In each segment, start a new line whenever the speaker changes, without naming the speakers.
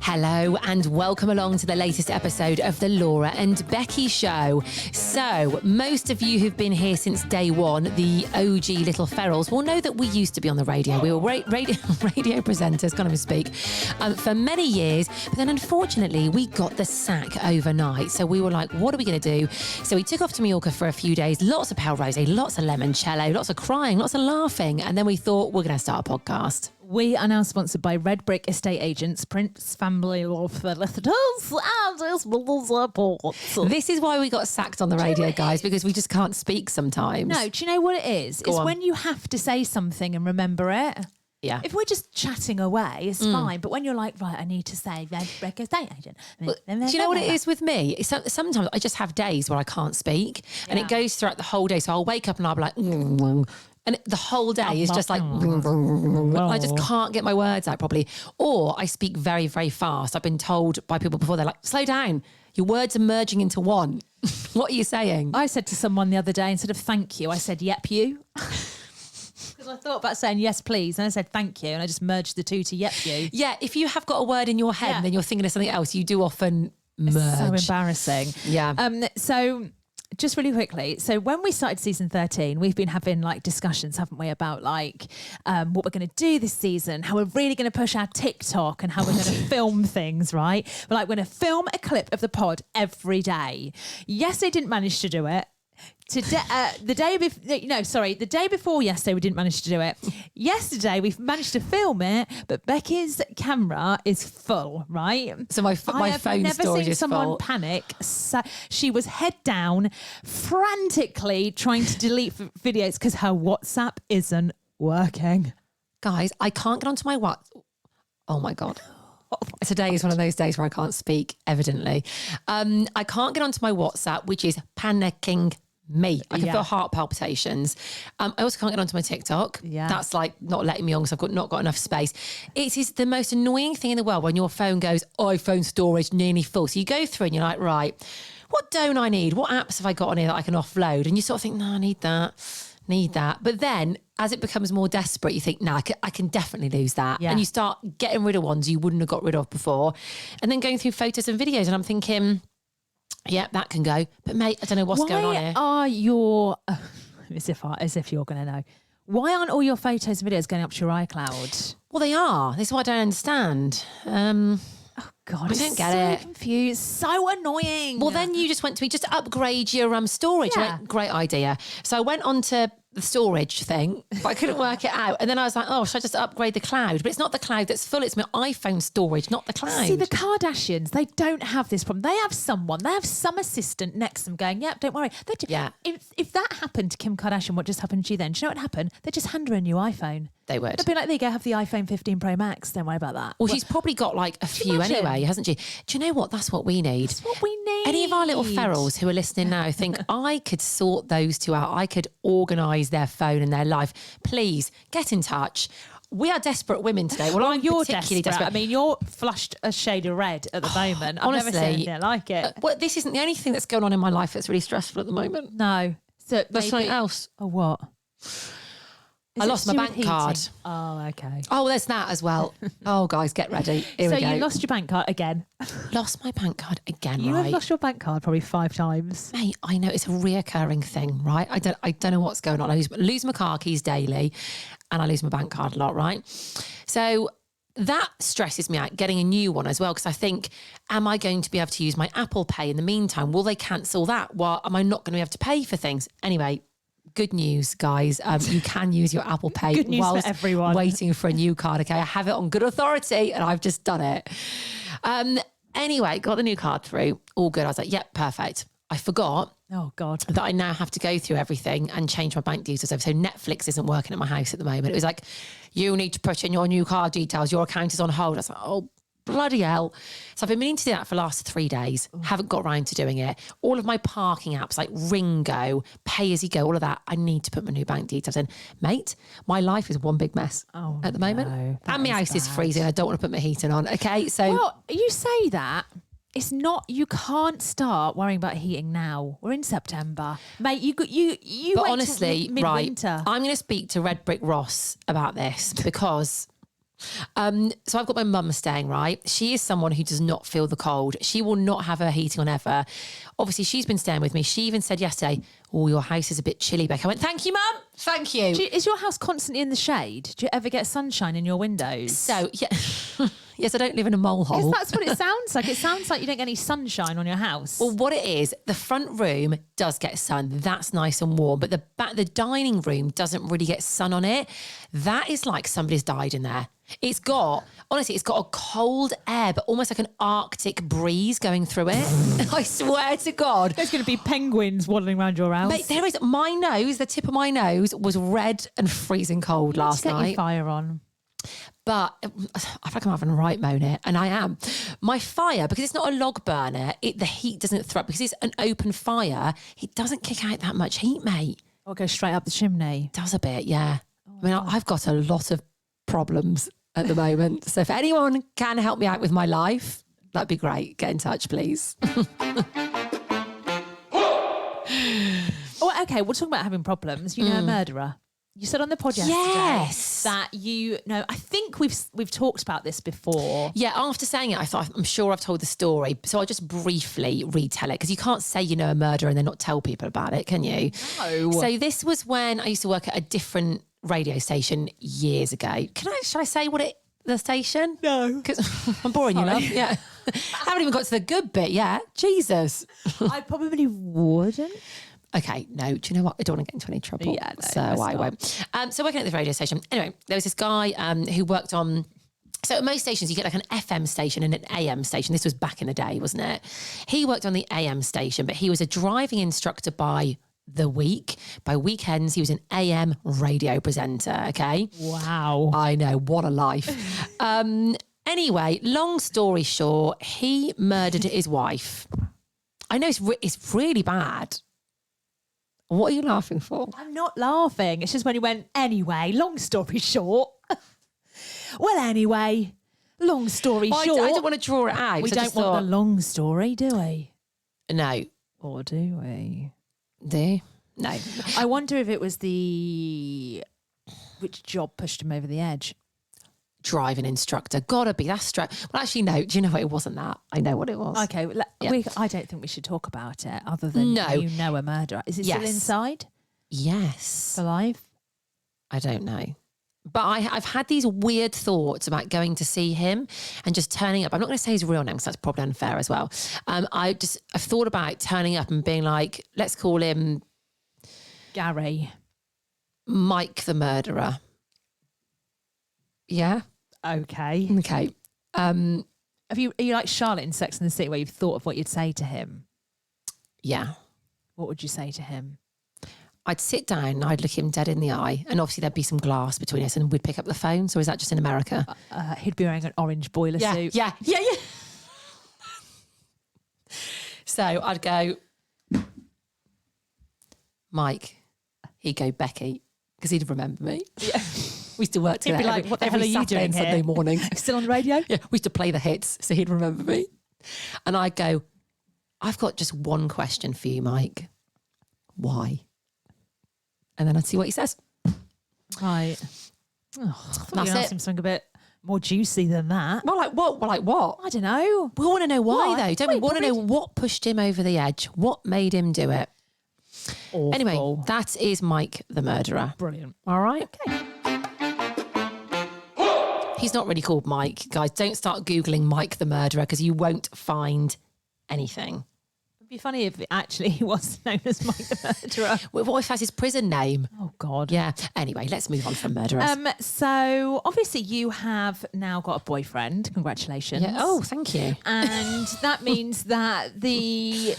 Hello and welcome along to the latest episode of the Laura and Becky Show. So, most of you who've been here since day one, the OG little ferals, will know that we used to be on the radio. We were radio presenters, can't even speak, for many years. But then unfortunately, we got the sack overnight. So we were like, what are we going to do? So we took off to Mallorca for a few days. Lots of pale rosé, lots of limoncello, lots of crying, lots of laughing. And then we thought, we're going to start a podcast.
We are now sponsored by Red Brick Estate Agents, Prince Family Law Solicitors, and Airports.
This is why we got sacked on the radio, guys, because we just can't speak sometimes.
No, do you know what it is? It's when you have to say something and remember it.
Yeah.
If we're just chatting away, it's fine. But when you're like, right, I need to say Red Brick Estate Agent.
Well, do you know what it is with me? Sometimes I just have days where I can't speak and it goes throughout the whole day. So I'll wake up and I'll be like, and the whole day is just like, I just can't get my words out properly. Or I speak very, very fast. I've been told by people before, they're like, slow down. Your words are merging into one. What are you saying?
I said to someone the other day, instead of thank you, I said, yep, you. Because I thought about saying yes, please. And I said thank you. And I just merged the two to yep, you.
Yeah, if you have got a word in your head and then you're thinking of something else, you do often merge.
It's so embarrassing.
Yeah.
So just really quickly. So when we started season 13, we've been having like discussions, haven't we, about like what we're going to do this season, how we're really going to push our TikTok and how we're going to film things, right? We're like, we're going to film a clip of the pod every day. Yes, they didn't manage to do it. Today, the day before yesterday, we didn't manage to do it. Yesterday, we've managed to film it, but Becky's camera is full, right?
So my phone storage is full. I've never seen someone
panic. So she was head down, frantically trying to delete videos because her WhatsApp isn't working.
Guys, I can't get onto my WhatsApp. Oh my God. Today is one of those days where I can't speak, evidently. I can't get onto my WhatsApp, which is panicking me. I can feel heart palpitations. I also can't get onto my TikTok.
Yeah.
That's like not letting me on because I've not got enough space. It is the most annoying thing in the world when your phone goes, iPhone storage nearly full. So you go through and you're like, right, what don't I need? What apps have I got on here that I can offload? And you sort of think, no, I need that. But then as it becomes more desperate, you think, no, I can definitely lose that. Yeah. And you start getting rid of ones you wouldn't have got rid of before. And then going through photos and videos and I'm thinking, yeah, that can go. But mate, I don't know what's going on here.
Why are your, as if you're going to know, why aren't all your photos and videos going up to your iCloud?
Well, they are. This is what I don't understand.
Oh God,
I don't get it.
Confused. So annoying.
Well, then you just went to me, just upgrade your storage.
Yeah.
I went, great idea. So I went on to the storage thing, but I couldn't work it out. And then I was like, oh, should I just upgrade the cloud? But it's not the cloud that's full. It's my iPhone storage, not the cloud.
See, the Kardashians, they don't have this problem. They have some assistant next to them going, yeah, don't worry.
Yeah.
If that happened to Kim Kardashian, what just happened to you then? Do you know what happened? They'd just hand her a new iPhone.
They would.
They'd be like, there you go, have the iPhone 15 Pro Max. Don't worry about that.
Well, she's probably got like a few anyway, hasn't she? Do you know what? That's what we need.
That's what we need.
Any of our little ferals who are listening now think I could sort those two out. I could organise their phone and their life. Please get in touch. We are desperate women today. Well, you're particularly desperate.
I mean, you're flushed a shade of red at the moment. I've
honestly,
never seen anything like it.
Well, this isn't the only thing that's going on in my life that's really stressful at the moment.
No. So
there's something else.
Oh, what?
I lost my bank card.
Oh, okay.
Oh, there's that as well. Oh, guys, get ready. Here we go.
So you lost your bank card again.
Lost my bank card again,
You
right?
have lost your bank card probably 5 times.
Mate, I know it's a reoccurring thing, right? I don't know what's going on. I lose my car keys daily and I lose my bank card a lot, right? So that stresses me out, getting a new one as well, because I think, am I going to be able to use my Apple Pay in the meantime? Will they cancel that? Well, am I not going to be able to pay for things? Anyway, good news, guys. You can use your Apple Pay
good news
whilst
for everyone.
waiting for a new card. Okay, I have it on good authority and I've just done it. Anyway, got the new card through. All good. I was like, yep, perfect. I forgot that I now have to go through everything and change my bank details over. So Netflix isn't working at my house at the moment. It was like, you need to put in your new card details. Your account is on hold. I was like, oh, bloody hell. So I've been meaning to do that for the last 3 days. Haven't got around to doing it. All of my parking apps like Ringo, Pay As You Go, all of that, I need to put my new bank details in. Mate, my life is one big mess at the moment. And my house is freezing. I don't want to put my heating on. Okay, so...
Well, you say that. It's not, you can't start worrying about heating now. We're in September. Mate, you
But
wait
honestly,
till midwinter.
right, I'm going to speak to Red Brick Ross about this because So I've got my mum staying, right? She is someone who does not feel the cold. She will not have her heating on ever. Obviously, she's been staying with me. She even said yesterday, oh, your house is a bit chilly, Becky. I went, thank you, Mum. Thank you.
Is your house constantly in the shade? Do you ever get sunshine in your windows?
So, yeah. Yes, I don't live in a mole hole.
Because that's what it sounds like. It sounds like you don't get any sunshine on your house.
Well, what it is, the front room does get sun. That's nice and warm. But the dining room doesn't really get sun on it. That is like somebody's died in there. It's got a cold air, but almost like an Arctic breeze going through it. I swear to God.
There's going to be penguins waddling around your house.
Mate, there is. My nose, the tip of my nose was red and freezing cold last night.
Get your fire on.
But I feel like I'm having a right moan here, and I am. My fire, because it's not a log burner, the heat doesn't throw up. Because it's an open fire, it doesn't kick out that much heat, mate.
Or go straight up the chimney.
It does a bit, yeah. I mean, I've got a lot of problems at the moment. So if anyone can help me out with my life, that'd be great. Get in touch, please.
Oh, okay. We're talking about having problems. You know, a murderer. You said on the podcast
Yes.
that you know. I think we've talked about this before.
Yeah, after saying it, I thought, I'm sure I've told the story. So I'll just briefly retell it, because you can't say you know a murder and then not tell people about it, can you?
No.
So this was when I used to work at a different radio station years ago. Should I say the station?
No.
Because I'm boring you, love. Yeah. Haven't even got to the good bit yet. Jesus.
I probably wouldn't.
Okay, no, do you know what? I don't want to get into any trouble.
Yeah, no,
so I won't. So working at the radio station. Anyway, there was this guy who worked on... So at most stations, you get like an FM station and an AM station. This was back in the day, wasn't it? He worked on the AM station, but he was a driving instructor by the week. By weekends, he was an AM radio presenter, okay?
Wow.
I know, what a life. Anyway, long story short, he murdered his wife. I know it's really bad. What are you laughing for?
I'm not laughing. It's just when he went, anyway, long story short. Well, anyway, long story short.
I don't want to draw it out.
We don't want the long story, do we?
No.
Or do we?
Do you? No.
I wonder if it was which job pushed him over the edge?
Driving instructor. Gotta be. That's Well, actually, no. Do you know what? It wasn't that. I know what it was.
Okay. I don't think we should talk about it other than you know a murderer. Is it still inside?
Yes.
Alive?
I don't know. But I've had these weird thoughts about going to see him and just turning up. I'm not going to say his real name because that's probably unfair as well. I've thought about turning up and being like, let's call him
Gary.
Mike the murderer. Yeah.
Okay.
Okay.
Are you like Charlotte in Sex and the City, where you've thought of what you'd say to him?
Yeah.
What would you say to him?
I'd sit down and I'd look him dead in the eye, and obviously there'd be some glass between us and we'd pick up the phone. So is that just in America?
He'd be wearing an orange boiler suit.
Yeah. So I'd go, Mike. He'd go, Becky, because he'd remember me. Yeah. We used to work together.
He'd be like, what the hell are you
Saturday
doing
and
here?
Sunday morning.
Still on the radio?
Yeah, we used to play the hits, so he'd remember me. And I'd go, I've got just one question for you, Mike. Why? And then I'd see what he says.
Right. Oh, I thought you asked him something a bit more juicy than that.
Well, like what? Well, like what?
I don't know.
We want to know why, though. Don't we want to know what pushed him over the edge? What made him do it?
Awful.
Anyway, that is Mike the murderer.
Brilliant.
All right?
Okay.
He's not really called Mike, guys. Don't start Googling Mike the murderer because you won't find anything.
It'd be funny if actually he was known as Mike the murderer.
What if that's his prison name?
Oh, God.
Yeah. Anyway, let's move on from murderers.
So obviously you have now got a boyfriend. Congratulations.
Yeah. Oh, thank you.
And that means that we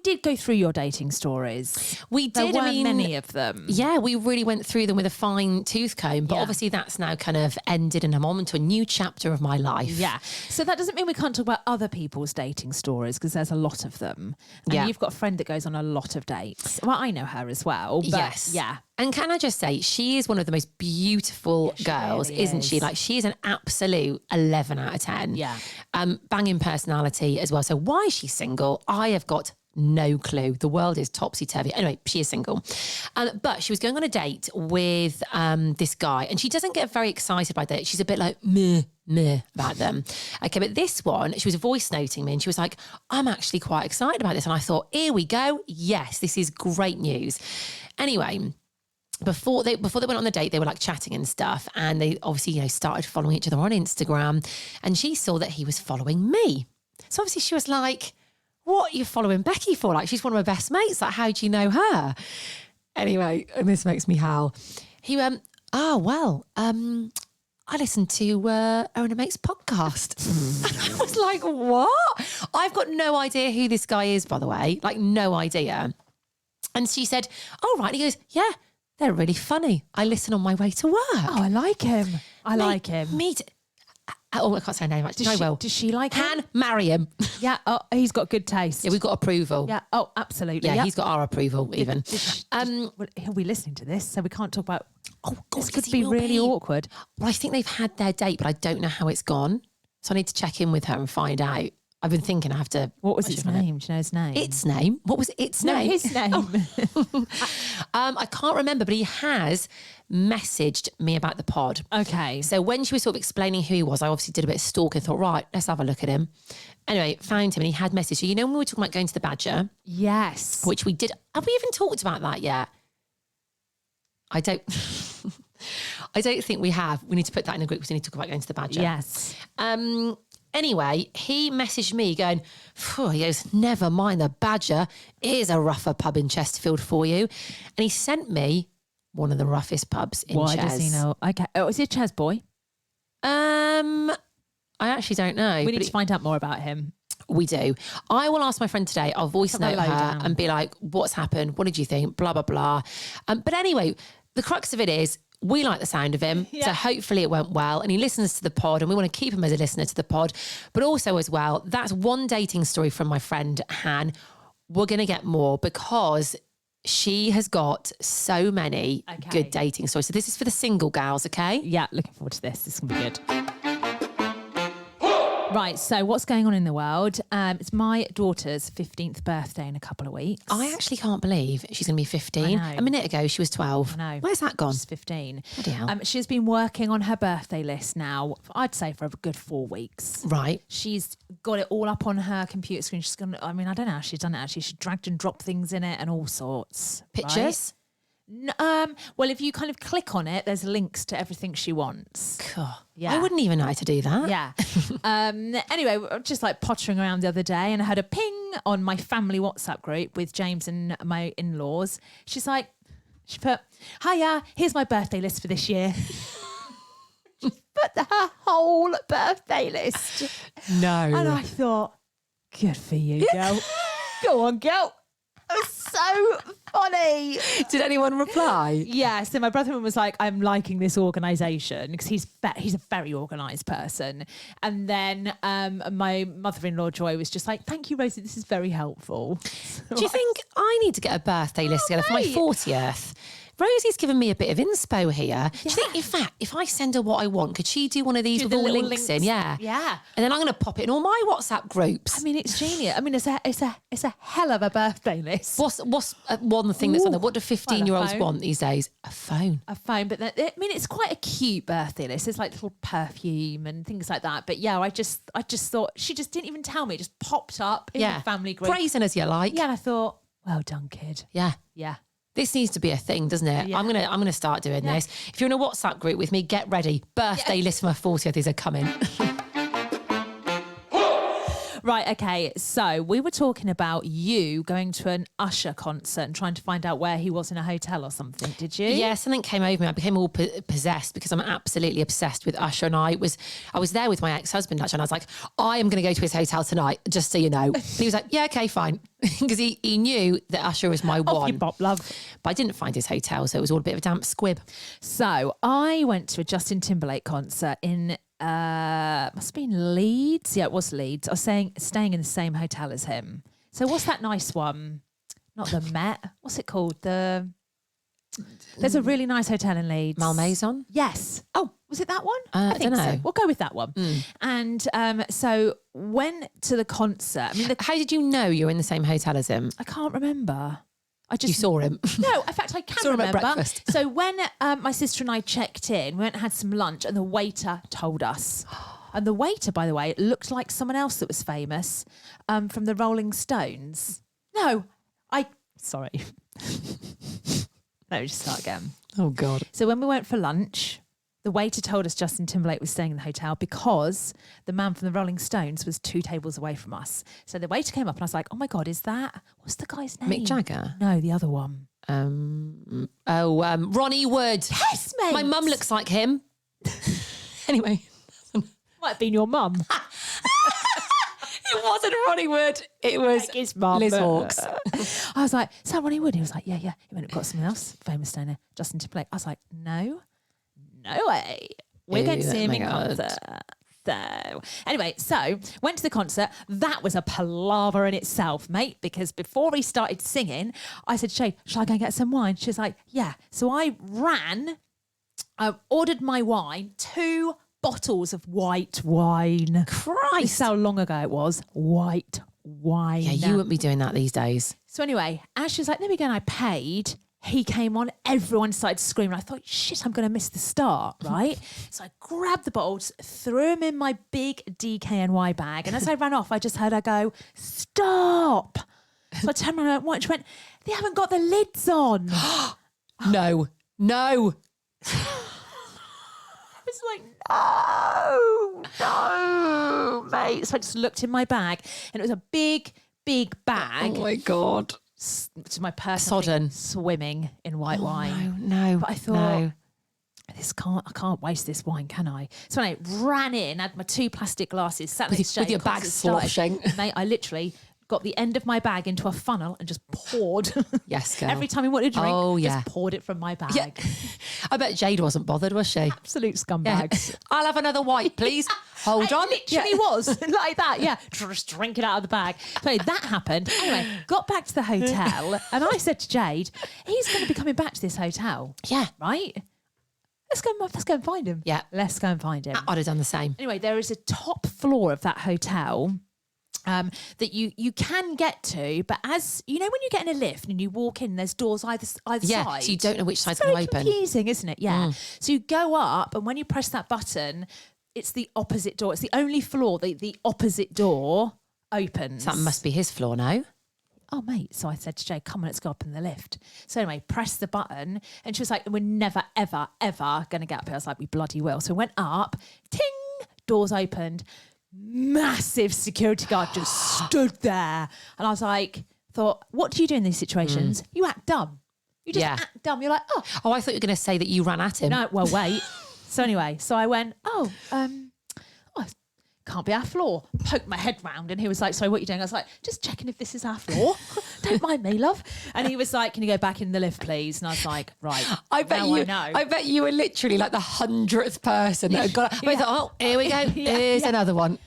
did go through your dating stories.
We did.
There weren't many of them.
Yeah, we really went through them with a fine tooth comb. But obviously that's now kind of ended and I'm on to a new chapter of my life.
Yeah. So that doesn't mean we can't talk about other people's dating stories because there's a lot of them. And you've got a friend that goes on a lot of dates. Well, I know her as well. But
yes.
Yeah.
And can I just say, she is one of the most beautiful girls,
really
isn't she?
is.
Like, she is an absolute 11 out of 10.
Yeah.
Banging personality as well. So why is she single? I have got no clue. The world is topsy-turvy. Anyway, she is single. But she was going on a date with this guy, and she doesn't get very excited by dates. She's a bit like, meh about them. Okay, but this one, she was voice noting me and she was like, I'm actually quite excited about this. And I thought, here we go. Yes, this is great news. Anyway, before they went on the date, they were like chatting and stuff. And they obviously, started following each other on Instagram. And she saw that he was following me. So obviously she was like, what are you following Becky for? Like, she's one of my best mates. Like, how do you know her? Anyway, and this makes me howl. He went, I listened to her and a mate's podcast. I was like, what? I've got no idea who this guy is, by the way. Like, no idea. And she said, oh, right. And he goes, yeah, they're really funny. I listen on my way to work.
Oh, I like him. I like him.
I can't say her name, actually.
Does she like him?
Can marry him.
Yeah. Oh, he's got good taste.
Yeah, we've got approval.
Yeah. Oh, absolutely.
Yeah,
yep.
He's got our approval even.
He'll be listening to this, so we can't talk about...
Oh, God,
this could be really awkward.
Well, I think they've had their date, but I don't know how it's gone. So I need to check in with her and find out. I've been thinking I have to...
What was his name? Do you know his name?
Its name? What was its name?
No, his name.
Oh. I can't remember, but he has messaged me about the pod.
Okay.
So when she was sort of explaining who he was, I obviously did a bit of stalking, thought, right, let's have a look at him. Anyway, found him and he had messaged. So when we were talking about going to the Badger?
Yes.
Which we did. Have we even talked about that yet? I don't think we have. We need to put that in a group because we need to talk about going to the Badger.
Yes.
Anyway, he messaged me going, he goes, never mind the Badger. Here's a rougher pub in Chesterfield for you. And he sent me one of the roughest pubs in
Why
Ches.
does he know? Okay. Oh, is he a Ches boy?
I actually don't know.
We need to find out more about him.
We do. I will ask my friend today. I'll voice note her
down
and be like, what's happened? What did you think? Blah, blah, blah. But anyway, the crux of it is, we like the sound of him. Yeah. So hopefully it went well. And he listens to the pod and we want to keep him as a listener to the pod. But also as well, that's one dating story from my friend Han. We're going to get more because she has got so many good dating stories. So this is for the single gals, okay?
Yeah, looking forward to this. This is going to be good. Right, so what's going on in the world? It's my daughter's 15th birthday in a couple of weeks.
I actually can't believe she's going to be 15. A minute ago, she was 12.
I know.
Where's that gone?
She's 15.
Bloody hell.
She's been working on her birthday list now, I'd say for a good 4 weeks.
Right.
She's got it all up on her computer screen. She's going to, I don't know how she's done it actually. She dragged and dropped things in it and all sorts.
Pictures?
Right? Well, if you kind of click on it, there's links to everything she wants.
God, yeah. I wouldn't even know how to do that.
Yeah. Anyway, just like pottering around the other day and I had a ping on my family WhatsApp group with James and my in-laws. She put, hiya, here's my birthday list for this year. She put her whole birthday list.
No.
And I thought, good for you, girl. Go on, girl. It was so funny.
Did anyone reply?
Yeah. So my brother-in-law was like, I'm liking this organisation because he's a very organised person. And then my mother-in-law Joy was just like, thank you, Rosie. This is very helpful. So
do you think I need to get a birthday list together for my 40th? Rosie's given me a bit of inspo here. Yeah. Do you think, in fact, if I send her what I want, could she do one of these with all links in? Yeah.
Yeah.
And then I'm going to pop it in all my WhatsApp groups.
I mean, it's genius. I mean, it's a hell of a birthday list.
What's one thing that's on there? What do 15-year-olds want these days? A phone.
A phone. But it's quite a cute birthday list. There's like little perfume and things like that. But yeah, I just thought, she just didn't even tell me. It just popped up in the family group.
Brazen as you like.
Yeah, and I thought, well done, kid.
Yeah.
Yeah.
This needs to be a thing, doesn't it? Yeah. I'm gonna start doing this. If you're in a WhatsApp group with me, get ready. Birthday list for my 40th is coming.
Right, okay. So we were talking about you going to an Usher concert and trying to find out where he was in a hotel or something. Did you?
Yeah, something came over me. I became all possessed because I'm absolutely obsessed with Usher. And I was there with my ex-husband actually, and I was like, I am going to go to his hotel tonight, just so you know. And he was like, yeah, okay, fine. Because he knew that Usher was my one.
Off you pop, love.
But I didn't find his hotel, so it was all a bit of a damp squib.
So I went to a Justin Timberlake concert in must have been Leeds. Yeah, it was Leeds. I was staying in the same hotel as him. So what's that nice one? Not the Met. What's it called? There's a really nice hotel in Leeds.
Malmaison?
Yes.
Oh,
Was it that one?
I think
so.
know.
We'll go with that one. And so went to the concert. I mean,
how did you know you were in the same hotel as him?
I can't remember.
You saw him.
No, in fact, I can
Saw him at
remember.
breakfast.
So when my sister and I checked in, we went and had some lunch, and the waiter told us. And the waiter, by the way, looked like someone else that was famous from the Rolling Stones. No, sorry. Let me just start again.
Oh, God.
So when we went for lunch, the waiter told us Justin Timberlake was staying in the hotel because the man from the Rolling Stones was 2 tables away from us. So the waiter came up and I was like, oh my God, what's the guy's name?
Mick Jagger?
No, the other one.
Ronnie Wood.
Yes, mate.
My mum looks like him. Anyway.
Might have been your mum.
It wasn't Ronnie Wood. It was
His mum.
Liz Hawkes.
I was like, is that Ronnie Wood? He was like, yeah. He went and got someone else famous staying there, Justin Timberlake. I was like, no way. We're going to see him in concert. So anyway, went to the concert. That was a palaver in itself, mate, because before he started singing, I said, Shay, shall I go and get some wine? She was like, yeah. So I ordered my wine, 2 bottles of white wine.
Christ.
This is how long ago it was. White wine.
Yeah, you wouldn't be doing that these days.
So anyway, as she was like, there we go, and I paid, he came on, everyone started screaming. I thought, shit, I'm going to miss the start, right? So I grabbed the bottles, threw them in my big DKNY bag, and as I ran off, I just heard her go, stop. So I turned around and went, she went, they haven't got the lids on.
No.
I was like, no, mate. So I just looked in my bag, and it was a big bag.
Oh, my God.
To my personal
Sodden.
Swimming in white wine.
No.
But I thought, I can't waste this wine, can I? So I ran in, had my 2 plastic glasses, sat next to
with your bag sloshing.
Mate, I literally got the end of my bag into a funnel and just poured.
Yes, girl.
Every time he wanted a drink,
yeah.
just poured it from my bag.
Yeah. I bet Jade wasn't bothered, was she?
Absolute scumbags.
I'll have another white, please. Hold on.
It literally was like that. Yeah. Just drink it out of the bag. So that happened. Anyway, got back to the hotel and I said to Jade, he's going to be coming back to this hotel.
Yeah.
Right? Let's go and find him.
Yeah.
Let's go and find him.
I'd have done the same.
Anyway, there is a top floor of that hotel that you can get to, but as you know, when you get in a lift and you walk in, there's doors either
Yeah,
side.
so you don't know which side's
It's
going
very
to open.
confusing, isn't it? Yeah. So you go up, and when you press that button, it's the opposite door. It's the only floor the opposite door opens.
That must be his floor now.
Oh, mate. So I said to Jay, come on, let's go up in the lift. So anyway, press the button. And she was like, we're never, ever, ever going to get up here. I was like, we bloody will. So we went up, ting, doors opened. Massive security guard just stood there. And I was like, what do you do in these situations? You act dumb. You just act dumb. You're like, oh.
Oh, I thought you were going to say that you ran at him.
No, well, wait. So anyway, I went, can't be our floor. Poked my head round and he was like, sorry, what are you doing? I was like, just checking if this is our floor. Don't mind me, love. And he was like, can you go back in the lift, please? And I was like, right.
I bet you were literally like the 100th person that had got up. I thought, oh, here we go. Here's another one.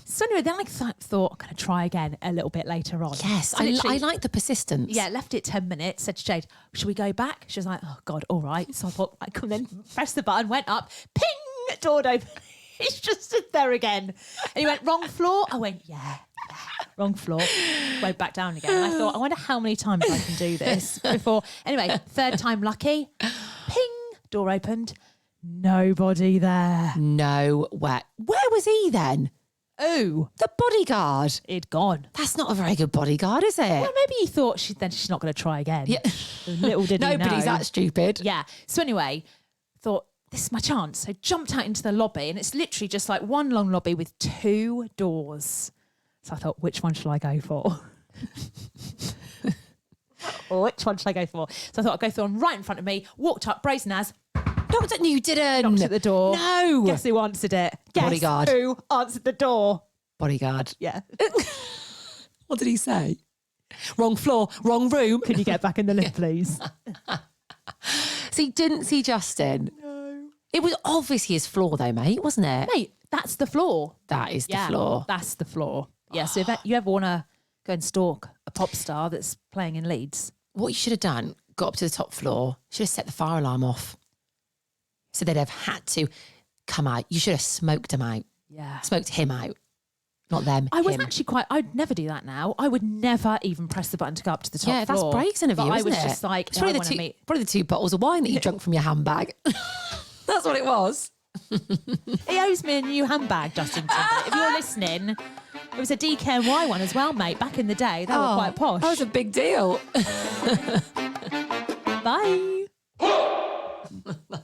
So anyway, then I thought, I'm going to try again a little bit later on.
Yes,
So
I like the persistence.
Yeah, left it 10 minutes, said to Jade, should we go back? She was like, oh God, all right. So I thought, I come in, press the button, went up, ping, door open. He's just stood there again. And he went, wrong floor? I went, yeah, wrong floor. Went back down again. And I thought, I wonder how many times I can do this before. Anyway, 3rd time lucky. Ping, door opened. Nobody there.
No way. Where was he then?
Oh,
The bodyguard.
he'd gone.
That's not a very good bodyguard, is it?
Well, maybe he thought she's not going to try again.
Yeah.
Little did he know.
Nobody's that stupid.
Yeah. So anyway, thought, this is my chance. So jumped out into the lobby and it's literally just like one long lobby with 2 doors. So I thought, which one shall I go for? Or which one shall I go for? So I thought I'd go through one right in front of me, walked up, brazen as.
No, you didn't.
Knocked at the door.
No.
Guess who answered it? Guess
Bodyguard.
who answered the door?
Bodyguard.
Yeah.
What did he say? Wrong floor, wrong room.
Can you get back in the lift, please?
So he didn't see Justin. No. It was obviously his floor though, mate, wasn't it?
Mate, that's the floor.
That is the floor.
That's the floor. Yeah, so if you ever want to go and stalk a pop star that's playing in Leeds.
What you should have done, got up to the top floor, should have set the fire alarm off. So they'd have had to come out. You should have smoked them out.
Yeah.
Smoked him out. Not them,
I was
him.
actually I'd never do that now. I would never even press the button to go up to the top
Yeah, that's
floor.
brazen of you,
But
isn't
I was
it?
just like,
It's probably the 2 bottles of wine that you drunk from your handbag. That's what it was.
He owes me a new handbag, Justin Timberlake. If you're listening, it was a DKNY one as well, mate. Back in the day, they were quite posh.
That was a big deal.